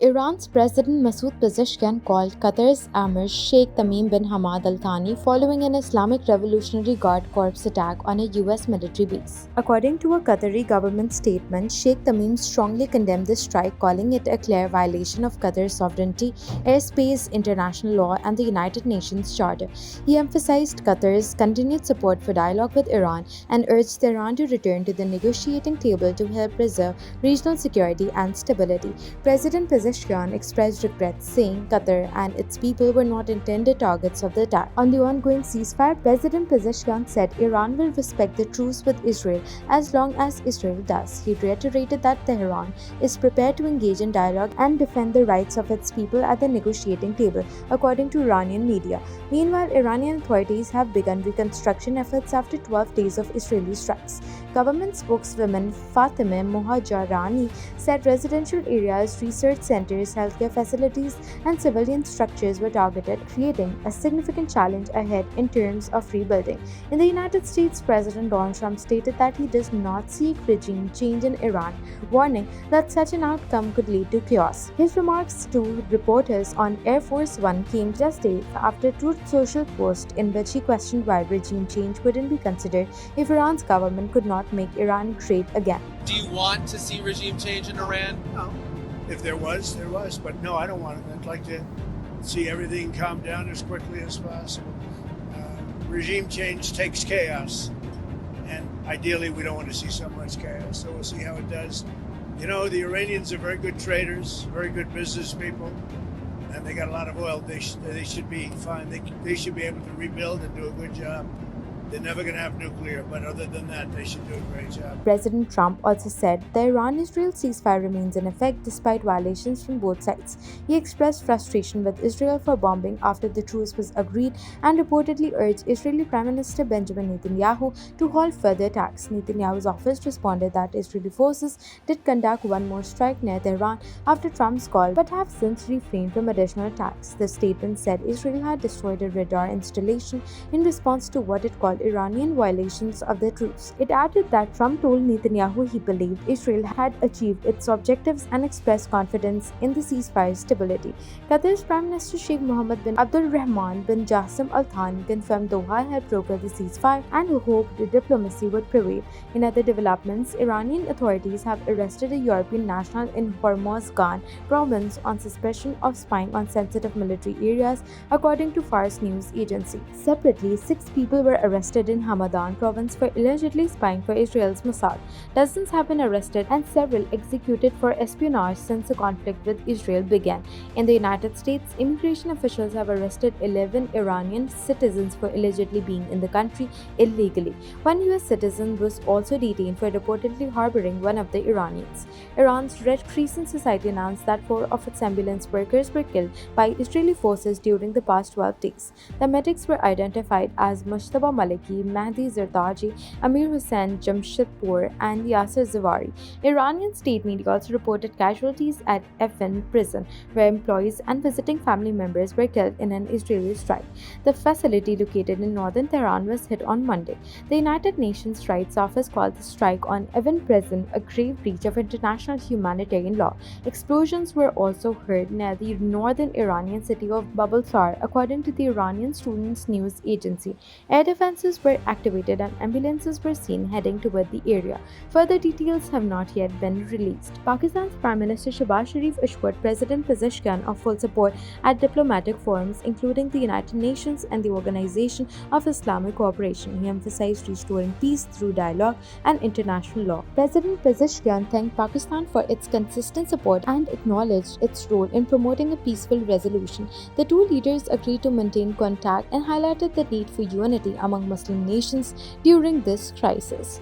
Iran's President Masoud Pezeshkian called Qatar's Emir Sheikh Tamim bin Hamad Al Thani following an Islamic Revolutionary Guard Corps attack on a US military base. According to a Qatari government statement, Sheikh Tamim strongly condemned the strike, calling it a clear violation of Qatar's sovereignty, airspace, international law, and the United Nations Charter. He emphasized Qatar's continued support for dialogue with Iran and urged Tehran to return to the negotiating table to help preserve regional security and stability. President Pezeshkian expressed regret, saying Qatar and its people were not intended targets of the attack. On the ongoing ceasefire, President Pezeshkian said Iran will respect the truce with Israel as long as Israel does. He reiterated that Tehran is prepared to engage in dialogue and defend the rights of its people at the negotiating table, according to Iranian media. Meanwhile, Iranian authorities have begun reconstruction efforts after 12 days of Israeli strikes. Government spokeswoman Fatemeh Mohajarani said residential areas, research centers, healthcare facilities, and civilian structures were targeted, creating a significant challenge ahead in terms of rebuilding. In the United States, President Donald Trump stated that he does not seek regime change in Iran, warning that such an outcome could lead to chaos. His remarks to reporters on Air Force One came just days after a Truth Social post in which he questioned why regime change wouldn't be considered if Iran's government could not make Iran great again. Do you want to see regime change in Iran? No. If there was. But no, I don't want it. I'd like to see everything calm down as quickly as possible. Regime change takes chaos. And ideally, we don't want to see so much chaos. So we'll see how it does. You know, the Iranians are very good traders, very good business people. And they got a lot of oil. They should be fine. They should be able to rebuild and do a good job. They're never going to have nuclear, but other than that, they should do a great job. President Trump also said the Iran-Israel ceasefire remains in effect despite violations from both sides. He expressed frustration with Israel for bombing after the truce was agreed and reportedly urged Israeli Prime Minister Benjamin Netanyahu to halt further attacks. Netanyahu's office responded that Israeli forces did conduct one more strike near Tehran after Trump's call, but have since refrained from additional attacks. The statement said Israel had destroyed a radar installation in response to what it called Iranian violations of the truce. It added that Trump told Netanyahu he believed Israel had achieved its objectives and expressed confidence in the ceasefire's stability. Qatar's Prime Minister Sheikh Mohammed bin Abdul Rahman bin Jassim Al Thani confirmed Doha had brokered the ceasefire and hoped diplomacy would prevail. In other developments, Iranian authorities have arrested a European national in Hormozgan province on suspicion of spying on sensitive military areas, according to Fars news agency. Separately, 6 people were arrested in Hamad province for allegedly spying for Israel's Mossad. Dozens have been arrested and several executed for espionage since the conflict with Israel began. In the United States, immigration officials have arrested 11 Iranian citizens for allegedly being in the country illegally. One US citizen was also detained for reportedly harboring one of the Iranians. Iran's Red Crescent Society announced that 4 of its ambulance workers were killed by Israeli forces during the past 12 days. The medics were identified as Mushtaba Maliki, Mahdi Zardaji, Emir Hussain Jamshedpur, and Yasser Zavari. Iranian state media also reported casualties at Evin prison, where employees and visiting family members were killed in an Israeli strike. The facility located in northern Tehran was hit on Monday. The United Nations Rights Office called the strike on Evin prison a grave breach of international humanitarian law. Explosions were also heard near the northern Iranian city of Babulsar, according to the Iranian Students News Agency. Air defenses were activated and ambulances were seen heading toward the area. Further details have not yet been released. Pakistan's Prime Minister Shehbaz Sharif assured President Pezeshkian of full support at diplomatic forums, including the United Nations and the Organization of Islamic Cooperation. He emphasized restoring peace through dialogue and international law. President Pezeshkian thanked Pakistan for its consistent support and acknowledged its role in promoting a peaceful resolution. The two leaders agreed to maintain contact and highlighted the need for unity among Muslim nations during this crisis.